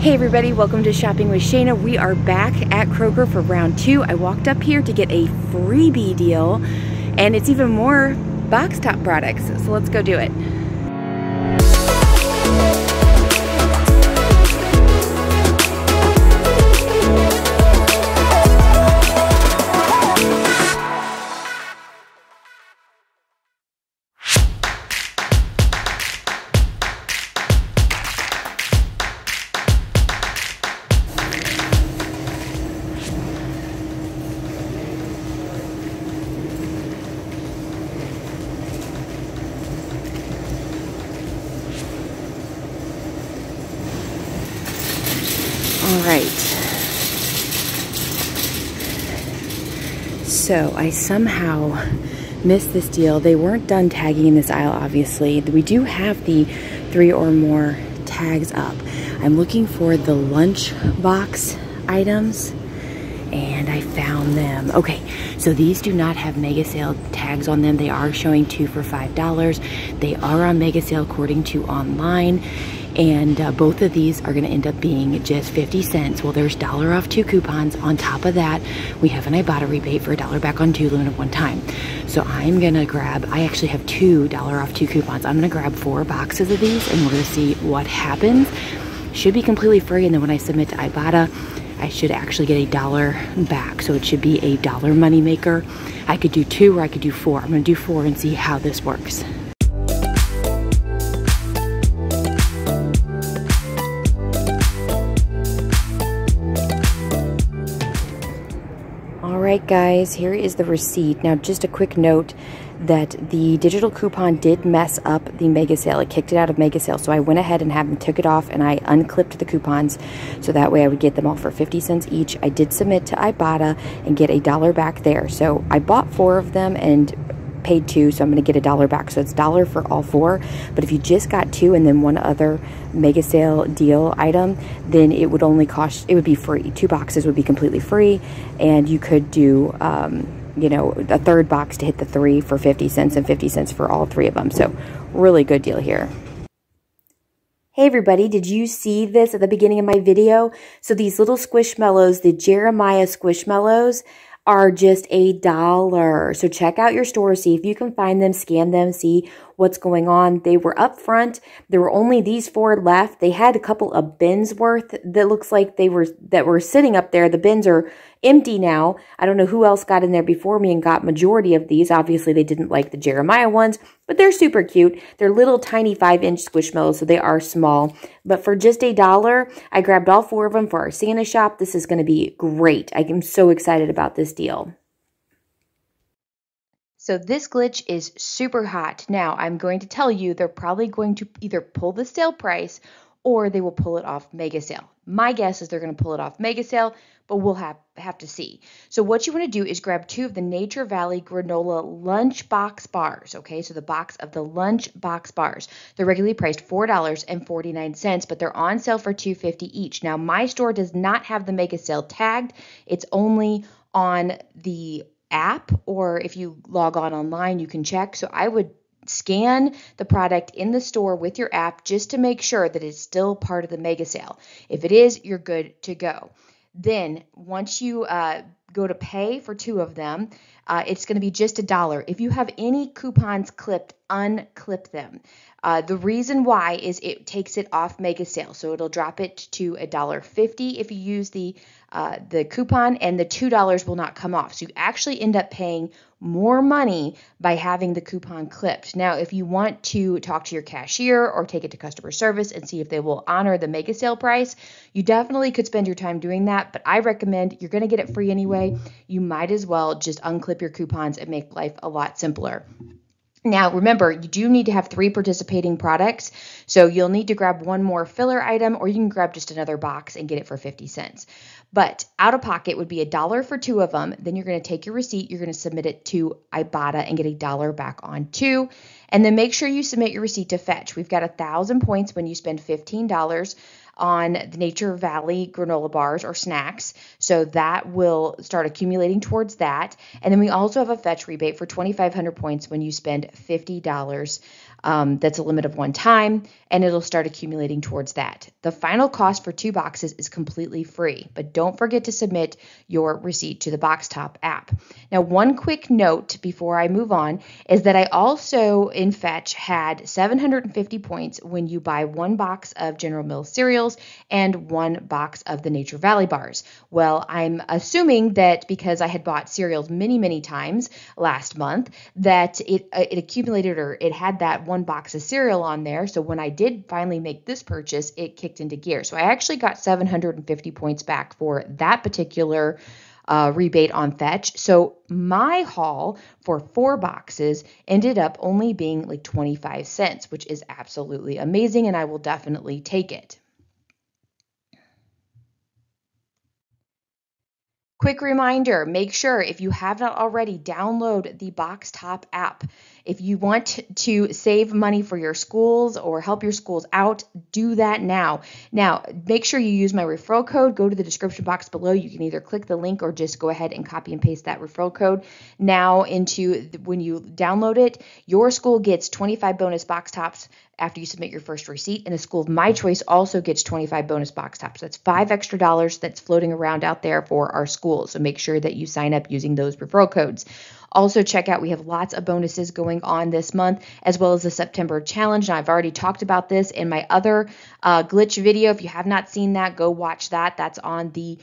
Hey everybody, welcome to Shopping with Shana. We are back at Kroger for round 2. I walked up here to get a freebie deal, and it's even more box top products, so let's go do it. All right, so I somehow missed this deal. They weren't done tagging in this aisle, obviously. We do have the 3 or more tags up. I'm looking for the lunch box items, and I found them. Okay, so these do not have mega sale tags on them. They are showing 2 for $5. They are on mega sale according to online. And both of these are going to end up being just 50 cents. Well, there's $1 off 2 coupons. On top of that, we have an Ibotta rebate for $1 back on 2, limited one time. So I'm going to grab, I actually have $2 off 2 coupons. I'm going to grab 4 boxes of these, and we're going to see what happens. Should be completely free, and then when I submit to Ibotta, I should actually get $1 back. So it should be a $1 money maker. I could do 2 or I could do 4. I'm going to do 4 and see how this works. Alright guys, here is the receipt. Now just a quick note that the digital coupon did mess up the mega sale. It kicked it out of mega sale, so I went ahead and took it off, and I unclipped the coupons so that way I would get them all for 50 cents each. I did submit to Ibotta and get $1 back there. So I bought 4 of them and paid 2, so I'm going to get $1 back. So it's $1 for all 4. But if you just got 2 and then one other mega sale deal item, then it would only cost, it would be free. 2 boxes would be completely free, and you could do you know, a 3rd box to hit the 3 for 50 cents and 50 cents for all 3 of them. So really good deal here. Hey everybody, did you see this at the beginning of my video? So these little Squishmallows, the Jeremiah Squishmallows, are just $1. So check out your store, see if you can find them, scan them, see what's going on. They were up front. There were only these 4 left. They had a couple of bins worth that looks like that were sitting up there. The bins are empty now. I don't know who else got in there before me and got majority of these. Obviously, they didn't like the Jeremiah ones, but they're super cute. They're little tiny 5-inch Squishmallows, so they are small. But for just $1, I grabbed all 4 of them for our Santa shop. This is going to be great. I am so excited about this deal. So this glitch is super hot. Now, I'm going to tell you they're probably going to either pull the sale price or they will pull it off mega sale. My guess is they're going to pull it off mega sale, but we'll have to see. So what you want to do is grab 2 of the Nature Valley Granola Lunch Box Bars, okay? So the box of the Lunch Box Bars. They're regularly priced $4.49, but they're on sale for $2.50 each. Now, my store does not have the mega sale tagged. It's only on the app, or if you log on online, you can check. So I would scan the product in the store with your app just to make sure that it's still part of the mega sale. If it is, you're good to go. Then once you go to pay for 2 of them, it's going to be just $1. If you have any coupons clipped, unclip them. The reason why is it takes it off mega sale, so it'll drop it to $1.50 if you use the coupon, and the $2 will not come off. So you actually end up paying more money by having the coupon clipped. Now, if you want to talk to your cashier or take it to customer service and see if they will honor the mega sale price, you definitely could spend your time doing that, but I recommend, you're going to get it free anyway. You might as well just unclip your coupons and make life a lot simpler. Now, remember, you do need to have 3 participating products, so you'll need to grab 1 more filler item, or you can grab just another box and get it for 50 cents. But out of pocket would be $1 for 2 of them. Then you're going to take your receipt, you're going to submit it to Ibotta and get $1 back on 2. And then make sure you submit your receipt to Fetch. We've got 1,000 points when you spend $15 on the Nature Valley granola bars or snacks. So that will start accumulating towards that. And then we also have a Fetch rebate for 2,500 points when you spend $50 That's a limit of one time, and it'll start accumulating towards that. The final cost for 2 boxes is completely free, but don't forget to submit your receipt to the BoxTop app. Now, one quick note before I move on is that I also in Fetch had 750 points when you buy 1 box of General Mills cereals and 1 box of the Nature Valley bars. Well, I'm assuming that because I had bought cereals many, many times last month, that it accumulated, or it had that 1 box of cereal on there. So when I did finally make this purchase, it kicked into gear. So I actually got 750 points back for that particular rebate on Fetch. So my haul for 4 boxes ended up only being like 25 cents, which is absolutely amazing, and I will definitely take it. Quick reminder, make sure if you have not already, download the BoxTop app. If you want to save money for your schools or help your schools out, do that now. Now, make sure you use my referral code. Go to the description box below. You can either click the link or just go ahead and copy and paste that referral code now when you download it. Your school gets 25 bonus box tops after you submit your first receipt, and the school of my choice also gets 25 bonus box tops. That's $5 extra that's floating around out there for our schools. So make sure that you sign up using those referral codes. Also check out, we have lots of bonuses going on this month, as well as the September challenge. Now, I've already talked about this in my other glitch video. If you have not seen that, go watch that. That's on the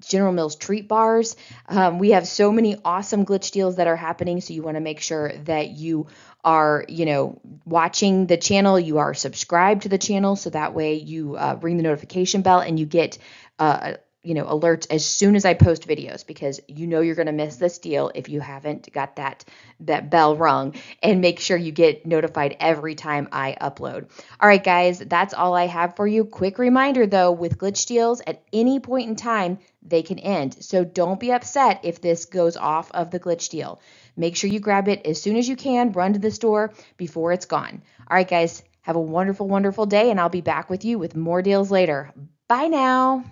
General Mills treat bars. We have so many awesome glitch deals that are happening, so you want to make sure that you are, watching the channel, you are subscribed to the channel, so that way you ring the notification bell and you get alerts as soon as I post videos, because you're going to miss this deal if you haven't got that bell rung, and make sure you get notified every time I upload. All right, guys, that's all I have for you. Quick reminder though, with glitch deals, at any point in time, they can end. So don't be upset if this goes off of the glitch deal. Make sure you grab it as soon as you can, run to the store before it's gone. All right, guys, have a wonderful, wonderful day, and I'll be back with you with more deals later. Bye now.